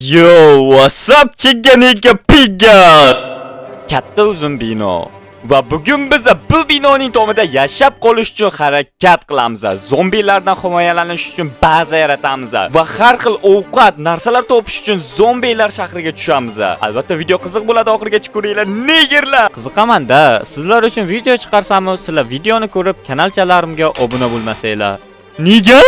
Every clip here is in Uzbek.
Yo, what's up chickanika pigga? Katta uzun bino. Va bugun biz bu binoning tomida yashab qolish uchun harakat qilamiz. Zombilardan himoyalanish uchun baza yaratamiz va har xil ovqat, narsalar topish uchun zombilar shahriga tushamiz. Albatta video qiziq bo'ladi, oxirigacha ko'ringlar, negerlar. Qiziqaman-da. Sizlar uchun video chiqarsam, sizlar videoni ko'rib kanalchalarimga obuna bo'lmasanglar. Nega?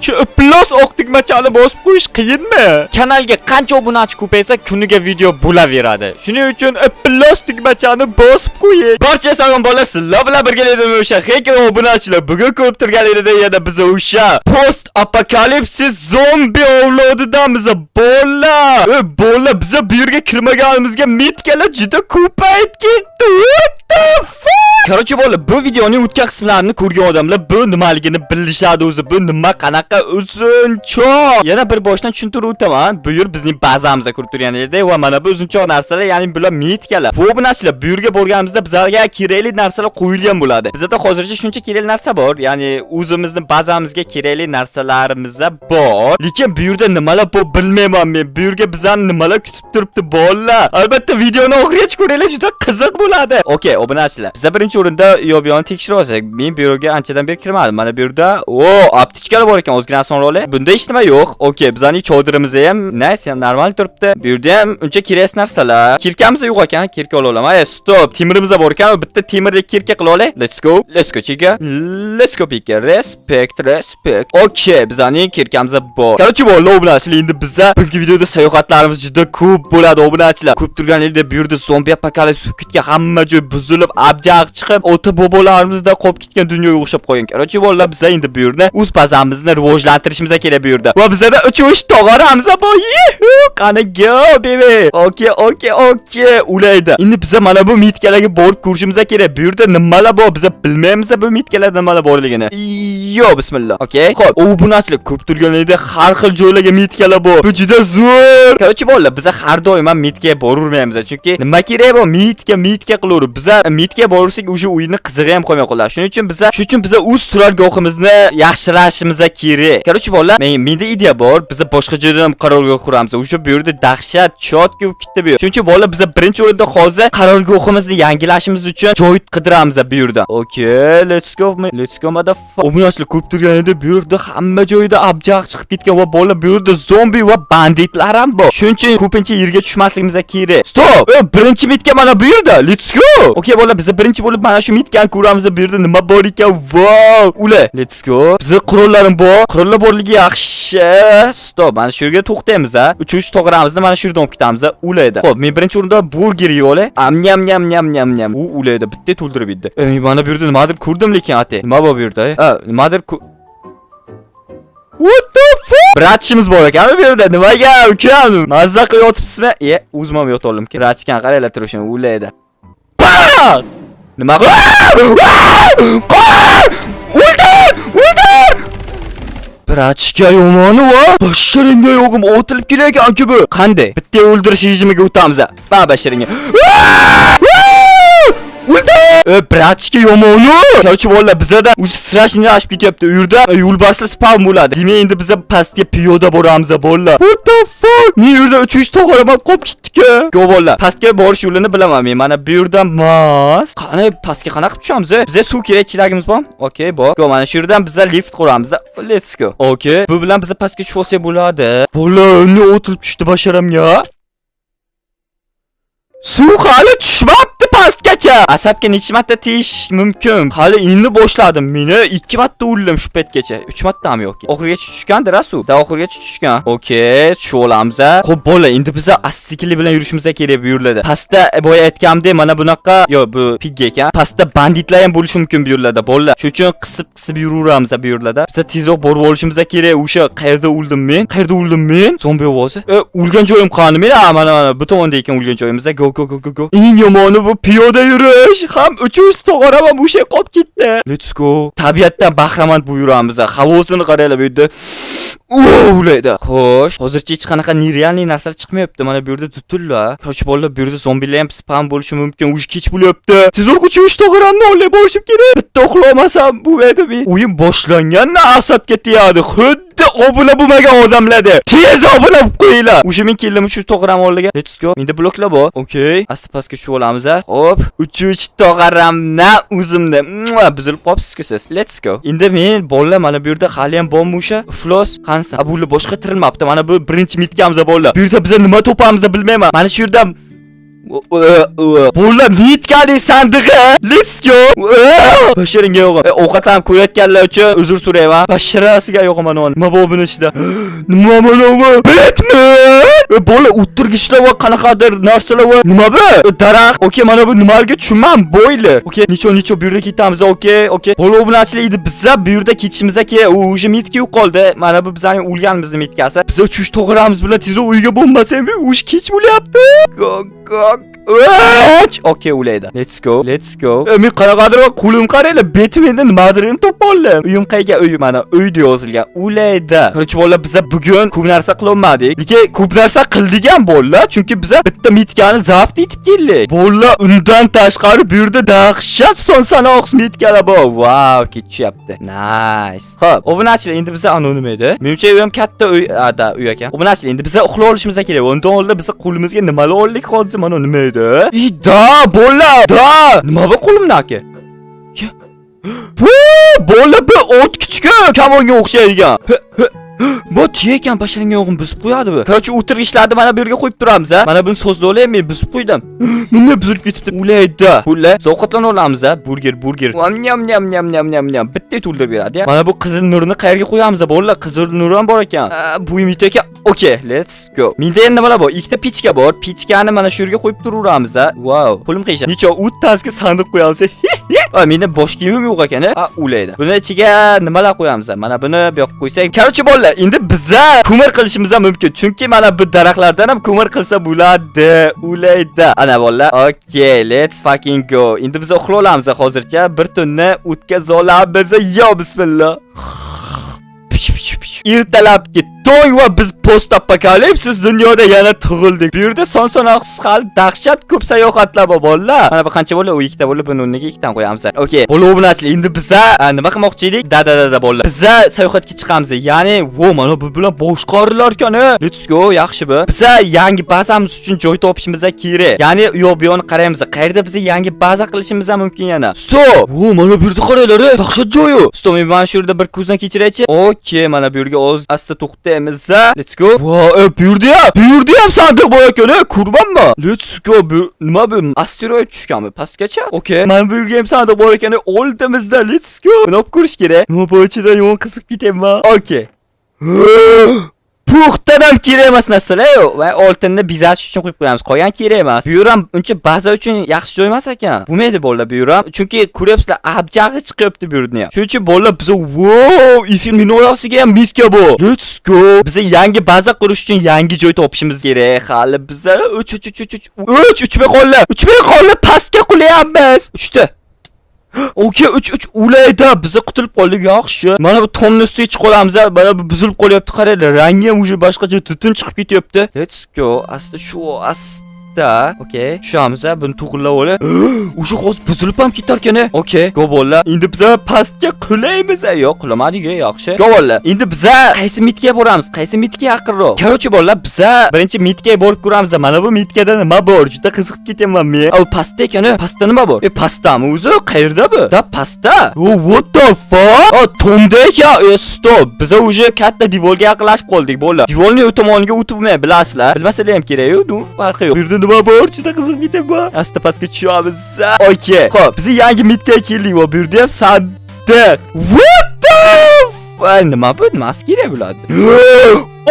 Shu plus oq tugmachani bosib qo'yish qiyinmi? Kanalga qancha obunachi ko'paysa, kuniga video bo'laveradi. Shuning uchun plus tugmachani bosib qo'ying. Barcha sog'lom bola, sizlar bilan birgalikda o'sha hacker obunachilar bugun ko'rib turganlaringizda yana biz o'sha post apokalipsis zombi ovlodidamiz. Bola, biz bu yerga kirmaganimizga mitkalar juda ko'payib ketdi. What the fuck? Короче, bola, bu videoning o'tgan qismlarini ko'rgan odamlar bu nimaligini bilishadi o'zi. Bu nima qanaqa uzunchoq. Yana bir boshdan tushuntirib o'taman. Bu yer bizning bazamizda ko'rib turganingizdek va mana bu uzunchoq narsalar, ya'ni bular mitkalar. Bu obunachilar bu yerga borganimizda bizlarga kerakli narsalar qo'yilgan bo'ladi. Bizda hozircha shuncha kerakli narsa bor, ya'ni o'zimizning bazamizga kerakli narsalarimiz bor. Lekin bu yerda nimalar bor bilmayman men. Bu yerga bizlarni nimalar kutib turibdi bolalar. Albatta videoni oxirigacha ko'ringlar, juda qiziq bo'ladi. Okay, obunachilar. Biz birinchi o'rinda yo'q-yo'g'ini tekshirib olsak, men bu yerga anchadan beri kirmadim. Mana bu yerda aptichkalar bor ekan, ozgina sonroli. Bunda hech nima yo'q. Okay, bizning chodirimiz ham nice, ham normal turibdi. Bu yerda ham uncha kerak narsalar. Kirkamiz yo'q ekan, kirka olaman. Stop, temirimiz bor ekan, bitta temirdek kirka qila olay. Let's go chiga. Let's go pika. Respect. Okay, bizning kirkamiz bor. Короче, bolalar, obunachilar, endi bizga bugungi videoda sayohatlarimiz juda ko'p bo'ladi, obunachilar. Ko'p turganingizda bu yerda zombi apokalipsis ketgan, hamma joy buzilib, abjaq chiqib, ota bobolarimizda qolib ketgan dunyoga o'xshab qo'ygan. Короче, bolalar, biz endi bu yerda o'z bazamizni rivojlantirishimiz kerak bu yerda. Va bizda 3 tog'oramiz bor. Qani go baby. Okay. Ulaydi. Endi biz mana bu mitkalarga borib ko'rishimiz kerak. Bu yerda nimalar bor, biz bilmaymiz bu mitkalarda nimalar borligini. Yo, bismillah. Okay. Xo'p, obunachilar, ko'p turganingizda har xil joylarga mitkalar bor. Bu juda zo'r. Короче, bolalar, biz har doim ham mitkaga boravermaymiz, chunki nima kerak bu mitka qilaverib. Biz mitkaga borsak, o'sha o'yinni qizig'i ham qolmay qoladi. Shuning uchun biz o'z turargohimizni yaxshilashimiz kerak. Короче, bolalar, menda ideya bor. Biz boshqa joydan ham qarorgoh quramiz. O'sha bu yerda dahshat chot ko'p ketdi bu yer. Shuning uchun bolalar, biz birinchi o'rinda hozir qarorgohimizni yangilashimiz uchun joy qidiramiz bu yerda. Okay, let's go motherfucker. Obunachilar, ko'p turganida bu yerda hamma joyda abjaq chiqib ketgan va bolalar, bu yerda zombi va banditlar ham bor. Shuning uchun ko'pincha yerga tushmasligimiz kerak. Stop! Birinchi mitka mana bu yerda. Let's go. Okay, bolalar, biz birinchi bo'lib mana shu mitkani ko'ramiz. Bu yerda nima bor ekan? Wow! Ula, let's go. Biz qurollarim bor. Qurollar borligi yaxshi. Stop, mana shu yerga to'xtaymiz. 3 tog'oramizni mana shu yerdan olib ketamiz. Ulaydi. Xo'p, men birinchi o'rinda burger yeb olay. Nyam. U ulaydi. Bitta to'ldirib yedi. Men mana bu yerda nimadir ko'rdim, lekin ate. Nima bor bu yerda? Nimadir What the fuck? Bratchimiz bor ekan bu yerda. Nimaga ukam? Mazza qilib yotibsizmi? O'zim ham yotoldim. Bratchkan qaranglar turishini ulaydi. Nima O'ldir! Bratchka yomoni va bashiringa yo'g'im otilib kelayotgan bu. Qanday? Bitta o'ldirish rejimiga o'tamiz. Bashiringa. Bratchka yomoni. Короче, bolalar, bizda uch strashni ashib ketyapti. U yerda yo'lbarslar spawn bo'ladi. Demak, endi biz pastga piyoda boramiz, bolalar. What the fuck? Men yerda 3 tog'oram qolib ketdik-ku. Go bolalar, pastga borish yo'lini bilaman men. Mana bu yerdan mas. Qani pastga qanaqa tushamiz? Bizga suv kerak, chiragimiz bormi? Okay, bor. Go, mana shu yerdan biz lift quramiz. Let's go. Okay, bu bilan biz pastga tushib olsak bo'ladi. Bolalar, uni o'tilib tushdi basharamga. Suv hali tushmabdi pastgacha. Asabga necha marta tegish mumkin? Hali endi boshladim. Meni 2 marta o'ldim shu paytgacha. 3 martami yo'q? Oxirigacha tushgandir suv. Oxirigacha tushgan. Okay, tushib olamiz. Xo'p, bolalar, endi biz asta-sekinlik bilan yurishimiz kerak bu yerlarda. Pastda boya aytganimdek, mana bunaqa, yo, bu pigga ekan. Pastda banditlar ham bo'lishi mumkin bu yerlarda, bolalar. Shuning uchun qisib yuraveramiz bu yerlarda. Biz tezroq borib olishimiz kerak. O'sha qayerda o'ldim men? Zombi ovozi. O'lgan joyim qani men? Mana bu tomonda ekan o'lgan joyimiz. Go. Eng yomoni bu piyoda yurish, ham uchish to'g'ram ham o'sha qolib ketdi. Let's go. Tabiatdan bahramand bu yuramiz. Havosini qaranglar bu yerda. Ulaydi. Xo'sh, hozircha hech qanaqa nerealniy narsalar chiqmayapti. Mana bu yerda tutunlar. Qo'shib bolalar bu yerda zombilar ham spam bo'lishi mumkin. Ush kech bo'lyapti. Tezroq uchish to'g'ramni olib borishim kerak. Bitta uxlamasam bu yerda o'yin boshlangandan asabga tegadi. Xuddi obuna bo'lmagan odamlarda. Tez obuna bo'lib qo'yinglar. O'sha men keldim uchish to'g'ram oldiga. Let's go. Menda bloklar bor. Okay. Asta pastga tushib olamiz. Hop, uchish to'g'ramni o'zimda. Buzilib qolibsiz-ku siz. Let's go. Endi men bolalar mana bu yerda hali ham bormi o'sha iflos qansa. Bular boshqa tirilmabdi. Mana bu birinchi mitkamiz bolalar. Bu yerda biz nima topamiz bilmayman. Mana shu yerda bolalar mitkali sandig'i. Let's go. Bashiringa yo'g'im. Ovqatlanib ko'rayotganlar uchun uzr so'rayman. Bashirasiga yo'g'im mana. Nima bu buni ichida? Nima bu? Batman! Bolalar o'tirgichlar va qanaqadir narsalar va nima bu? Daraxt. Okay, mana bu nimaga tushunmam. Boiler. Okay, necho bu yerga ketamiz. Okay. Bolalar bilan achlaydi. Bizlar bu yerda ketishimizga kerak. U o'sha mitka yo'qoldi. Mana bu bizning o'lganimizning mitkasi. Biz uchish to'g'ramiz bilan tezroq uyga bo'lmasam, ush kech bo'lyapti. Okay, ulaydi. Let's go. Men qaraqadir va qo'lim qaraylar. Batman'dan nimadir topib oldim. Uyim qayga uy mana uyda yozilgan. Ulaydi. Qilish bolalar biz bugun ko'p narsa qilolmadik. Lekin ko'p narsa qildik ham bolalar, chunki biz bitta mitkani zabt etib keldik. Bolalar undan tashqari bu yerda dahshat son sanoqsiz mitkalar bor. Wow, ketyapti. Nice. Xo'p, obunachilar, endi biz anonim edi. Menimcha u ham katta uy ekan. Obunachilar, endi biz uxlab olishimiz kerak. Undan oldin biz qo'limizga nimalar oldik hozir mana nima edi? Da, bolalar, da. Nima bu qo'limdagi? Bolalar bu ot kichik kamonga o'xshaydigan. Bu tiyekan basharingga o'g'im buzib qo'yadi bu. Qarchi o'tirg'ichlarni mana bu yerga qo'yib turamiz, ha. Mana buni so'zda olaymi, men buzib qo'ydim. Bunday buzilib ketibdi. Ulaydi. Ular ovqatlan olamiz, ha. Burger. Nyam. Bitta to'ldirib beradi, ha. Mana bu qizil nurni qayerga qo'yamiz, bolalar? Qizil nur ham bor ekan. Bu yimit ekan. Okay, let's go. Menda endi nima bor? Ikkita pechka bor. Pechkani mana shu yerga qo'yib turaveramiz, ha. Wow. Qo'lim qiysha. Necha o'ttasiga sandiq qo'yamiz. Menda bosh kiyimim yo'q ekan, ha. Ulaydi. Buni ichiga nimalar qo'yamiz? Mana buni bu yoqqa qo'ysak. Qarchi bolalar, endi biza ko'mir qilishimiz ham mumkin. Chunki mana bu daraxtlardan ham ko'mir qilsa bo'ladi. Ulaydi. Ana bolalar. Okay, let's fucking go. Endi biz uxlab olamiz hozircha. Bir tunni o'tkaza olamiz. Yo, bismillah. Ertalabki tong va biz post-apokalipsis dunyoda yana tug'ildik. Bu yerda son-sanoqsiz hali dahshat ko'p sayohatlar bor bolalar. Mana bu qancha bo'lar? U ikkita bo'lar, buni o'rniga ikkitadan qo'yamiz. Okay. Bo'lar obunachilar, endi biza nima qilmoqchi edik? Da bolalar. Biza sayohatga chiqamiz. Ya'ni, mana bu bilan boshqarilar ekan. Let's go, yaxshi bu. Biza yangi bazamiz uchun joy topishimiz kerak. Ya'ni, yo'q bu yoqni qaraymiz. Qayerda biza yangi baza qilishimiz ham mumkin yana. Stop. Mana bu yerda qaranglar, dahshat joyi. Stop, men mana shu yerda bir ko'zdan kechiraychi. Okay, mana bu yerga oz asta to'xtaymiz. Let's go. Wow, bu yerda ham sandiq bor ekan, kurbanmi? Let's go. Nima bu? Asteroid tushganmi pastgacha? Okay, mana bu yerga ham sandiq bor ekan, oldimizda. Let's go. Buni olib ko'rish kerak. Nima bu ichida yo'q qisib ketyapman. Okay. Puxtadan kerak emas narsalar va oltinni bezatish uchun qo'yib qo'yamiz. Qolgan kerak emas. Bu yer ham uncha baza uchun yaxshi joy emas ekan. Bo'lmaydi bolalar bu yer ham. Chunki ko'ryapsizlar, abjag'i chiqyapti bu yerdan. Shuning uchun bolalar biz Eiffel minorasiga ham mitka bor. Let's go. Biz yangi baza qurish uchun yangi joy topishimiz kerak. Hali biz 3 qoldi. Pastga qulayapmiz. 3 ta. Okay, 3 ulaydi. Biz qutulib qoldik, yaxshi. Mana bu tomni ustiga chiqib qolamiz. Mana bu buzilib qolyapti, qaranglar. Rangi ham o'sha boshqacha tutun chiqib ketyapti. Let's go. Asta okay. Tushamiz, buni to'g'rilab olib. O'sha hozir buzilib ham ketar ekan. Okay, go bolalar. Endi biz pastga qulaymiz. Yo'q, qulamadik, yaxshi. Go bolalar. Endi biz qaysi mitga boramiz? Qaysi mitga yaqinroq? Qarchi bolalar, biz birinchi mitga borib ko'ramiz. Mana bu mitkada nima bor? Juda qiziqib ketyapman men. Pastda ekan. Pastda nima bor? Pastdami o'zi? Qayerda bu? Da pastda. What the fuck? Tomda ekan. Stop. Biz o'sha katta devorga yaqinlashib qoldik bolalar. Devorning o'ng tomoniga o'tib bo'lmaydi, bilasizlar. Bilmasalar ham kerak-ku. Bu farqi yo'q. Nima bor? Juda qiziq ketyapman. Asta pastga tushamiz. Okay. Xo'p, biz yangi mitga keldik va bu yerda ham sandiq. What the fuck? Nima bu? Nimasi kerak bo'ladi?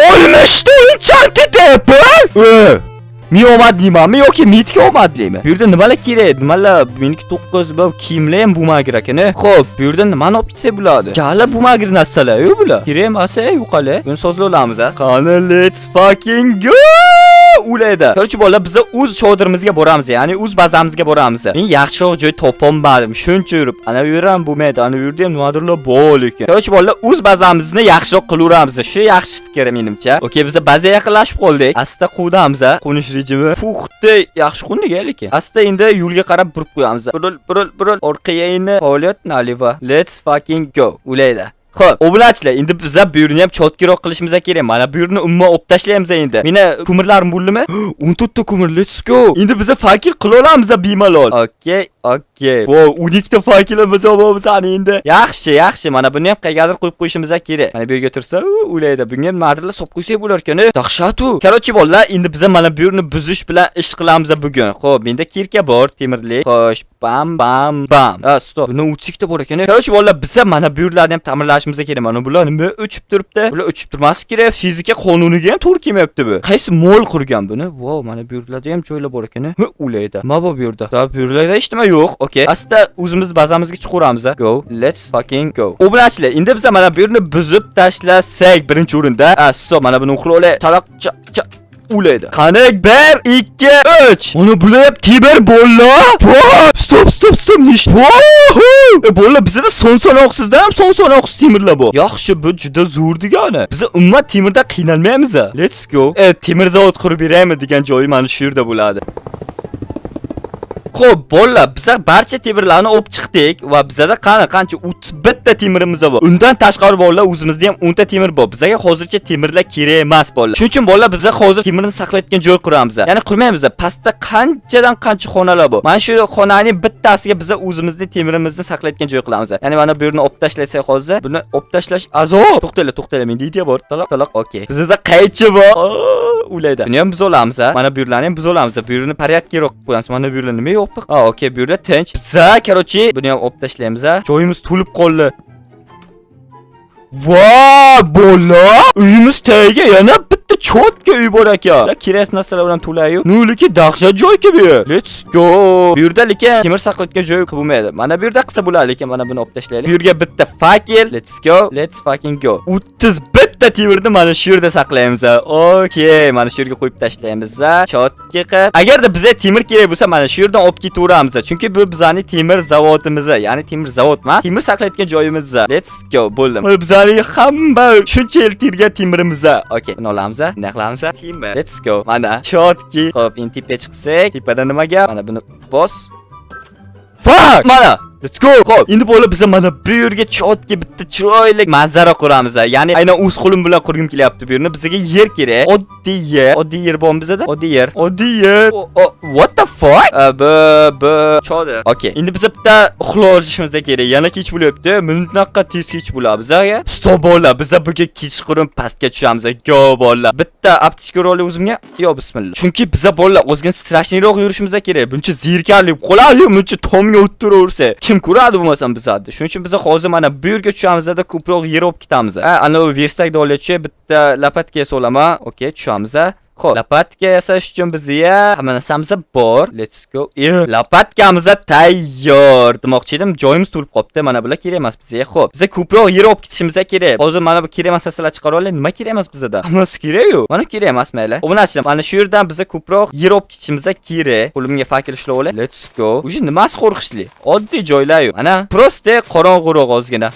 Olmashda enchanted apple? Men omadlimanmi yoki mitka omadlimi? Bu yerda nimalar kerak? Nimalar? Meniki 9 bu kiyimlar ham bo'lmagan ekan. Xo'p, bu yerda nimani olib ketsa bo'ladi? Jala bo'lmagan narsalar-ku bular. Kerak emas, yo'qali. Buni sozlab olamiz, ha. Qani, let's fucking go. ulaydi. Korchi bolalar biz o'z chodirimizga boramiz, ya'ni o'z bazamizga boramiz. Men yaxshiroq joy topolmadim. Shuncha yurib, ana bu yer ham bo'lmaydi, ana bu yerda ham nimadirlar bor ekan. Korchi bolalar o'z bazamizni yaxshiroq qilaveramiz. Shu yaxshi fikr menimcha. Okey, biz bazaga yaqinlashib qoldik. Asta quvdamiz. Qo'nish rejimi puxta yaxshi qo'ndik lekin. Asta endi yo'lga qarab burib qo'yamiz. Buril, orqaga endi faoliyat naliva. Let's fucking go. Ulaydi. Xo'p, obunachilar, endi biz bu yerni ham chotkiroq qilishimiz kerak. Mana bu yerni umuman olib tashlaymiz endi. Meni ko'mirlarim bo'ldimi? 14 ta ko'mir, let's go. Endi biz fakir qila olamiz bemalol. Okey. Wow, 12 ta fakirimiz bor ana endi. Yaxshi. Mana buni ham qayergadir qo'yib qo'yishimiz kerak. Mana bu yerga tursa, ulaydi. Bunga ham madralar solib qo'ysak bo'lar ekan. Dahshatu. Korchi bolalar, endi biz mana bu yerni buzish bilan ish qilamiz bugun. Xo'p, menda kirka bor, temirlik. Xo'sh, bam. Stop. Buni uchikda bor ekan. Korchi bolalar, biz mana bu yerlarni ham ta'mirlashimiz kerak. Mana bular nima o'chib turibdi? Bular o'chib turmas kerak. Fizika qonuniga ham to'g'ri kelmayapti bu. Qaysi mol qurgan buni? Wow, mana bu yerlarda ham joylar bor ekan. Ulaydi. Mana bu yerda. Bu yerlarda hech nima yo'q. Okey. Asta o'zimiz bazamizga chiqaramiz. Go. Let's fucking go. Obunachilar, endi biz mana bu yerni buzib tashlasak birinchi o'rinda. Stop, mana buni uxlolay. Taloq ulaydi. Qani 1 2 3. Mana bular ham temir bolalar. Stop. Nish. Bolalar bizda son-sanoqsizdan ham son-sanoqsiz temirlar bor. Yaxshi, bu juda zo'r degani. Biz umuman temirda qiynalmaymiz. Let's go. Temir zavod qurib beraymi degan joyi mana shu yerda bo'ladi. Xo'p, bolalar, biz barcha temirlarni olib chiqdik va bizda qancha 31 ta temirimiz bor. Undan tashqari bolalar, o'zimizda ham 10 ta temir bor. Bizga hozircha temirlar kerak emas bolalar. Shuning uchun bolalar, biz hozir temirni saqlayotgan joy quramiz. Ya'ni qurmaymiz. Pastda qancha xonalar bor. Mana shu xonaning bittasiga biz o'zimizning temirimizni saqlayotgan joy qilamiz. Ya'ni mana bu yerni olib tashlasak hozir, buni olib tashlash azob. To'xtanglar, menda idea bor. Taloq. Okey. Bizda qaychi bor. Ulaydi. Buni ham biz olamiz. Mana bu yerlarni ham biz olamiz. Bu yerni porядкaroq qo'yamiz. Mana bu yerlar nima yo'q? Okey, bu yerda tinch. Biza, korchi, buni ham olib tashlaymiz. Joyimiz to'lib qoldi. Voy, bola! Uyimiz tagiga yana bitta chotka uy bor ekan. Kerak narsalar bilan to'layu. Noliki dahshat joy-ku bu. Let's go. Bu yerda lekin temir saqlatgan joy bo'lmaydi. Mana bu yerda qilsa bo'ladi, lekin mana buni olib tashlaylik. Bu yerga bitta fakir. Let's go. Let's fucking go. 31 ta temirni mana shu yerda saqlaymiz. Okey, mana shu yerga qo'yib tashlaymiz. Chotka qilib. Agarda bizga temir kerak bo'lsa, mana shu yerdan olib ketaveramiz. Chunki bu bizning temir zavodimiz, ya'ni temir zavod emas, temir saqlayotgan joyimiz. Let's go. Bo'ldi. Bizning hamma shuncha yil tergan temirimiz. Okey, buni olamiz. Nima qilamiz? Temir. Let's go. Mana chotki. Xo'p, endi tepaga chiqsak, tepada nima gap? Mana buni bos. Fuck! Mana let's go. Xo'p, endi bo'lib biz mana bu yerga chotga bitta chiroyli manzara quramiz. Ya'ni aynan o'z qo'lim bilan qurgim kelyapti bu yerni. Bizga yer kerak. Oddiy yer bormi bizda? Oddiy yer. What the fuck? Bu chodi. Okey. Endi biz bitta uxlashimiz kerak. Yana kech bo'lyapti. Minutnaqa tez kech bo'ladi bizga. Stop bolalar, biz bugun kechqurun pastga tushamiz. Go bolalar. Bitta aptechka rolik o'zimga. Yo bismillah. Chunki biz bolalar o'zgan strashniyroq yurishimiz kerak. Buncha zirkarli qoladi, buncha tomga o'tiraversa. Kim ko'radi bo'lmasam bizadi. Shuning uchun biz hozir mana bu yerga tushamiz-da, ko'proq yer olib ketamiz. Ana u versakda oluvchi bitta lapatga solaman. Okey, tushamiz. Xo'p, lapatka yasash uchun bizga hamma narsamiz bor. Let's go. Lapatkamiz tayyor. Demoqchi edim, joyimiz to'lib qopti. Mana bular kerak emas bizga. Xo'p, biz ko'proq yer olib ketishimiz kerak. Hozir mana bu kerak emas narsalar chiqarib olaylik. Nima kerak emas bizda? Hammasi kerak-ku. Mana kerak emas mayli. Obunachilar, mana shu yerdan biz ko'proq yer olib ketishimiz kerak. Qo'limga fakir ishlab olay. Let's go. Uji nimasi qo'rqishli? Oddiy joylar-ku. Ana, prosta qorong'uroq ozgina.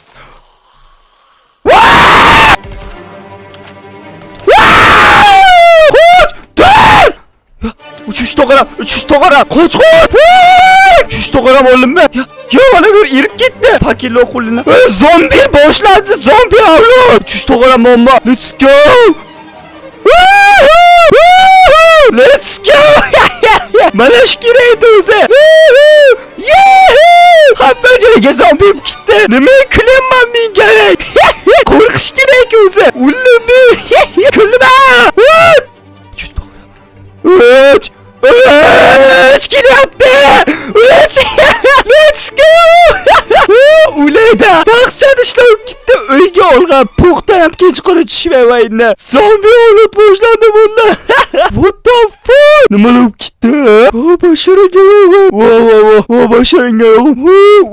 Uchish to'g'ram. Qoch. Uchish to'g'ram oldimmi? Ya mana bir irib ketdi. Fakirlar qo'lini. Zombi boshladi. Zombi avlod. Uchish to'g'ram muammo. Let's go. Let's go. Mana shu kerak edi o'zi. Hamma joyga zombi ketdi. Nima qilaman men kerak? Qo'rqish kerak o'zi. Ullimi. Kulma. Kelyapti! Let's go! Ulayda! Dahshat ishlab ketdi. Uyga olgan puxta ham kechqurun tushmaydi. Zombi olib boshlandi bunlar. What the fuck? Nima bo'lib ketdi? Basharanga yo'q. Basharanga yo'q.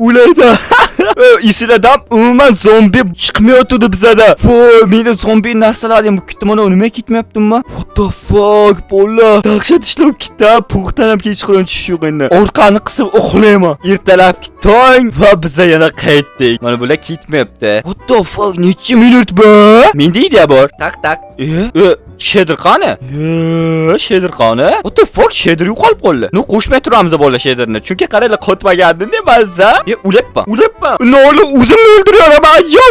Ulayda! Esinglarda umuman zombi chiqmayotdi bizada. Voy, meni zombi narsalar ham kutdim, mana nima ketmayaptimi? What the fuck, bola. Dahshat ishlab ketdi. Puxtan ham kechqurun tushib endi. Orqani qisib uxlayman. Ertalabki tong va biz yana qaytdik. Mana bular ketmayapti. What the fuck, necha minut bu? Menda idea bor. Tak. Shader qani? Shader qani? What the fuck, Shader yo'qolib qoldi. No, qo'shmay turamiz bola Shaderni. Chunki qaranglar qotmagandi, mazza. Ulayapman. Noli o'zimni o'ldiraman. Yo,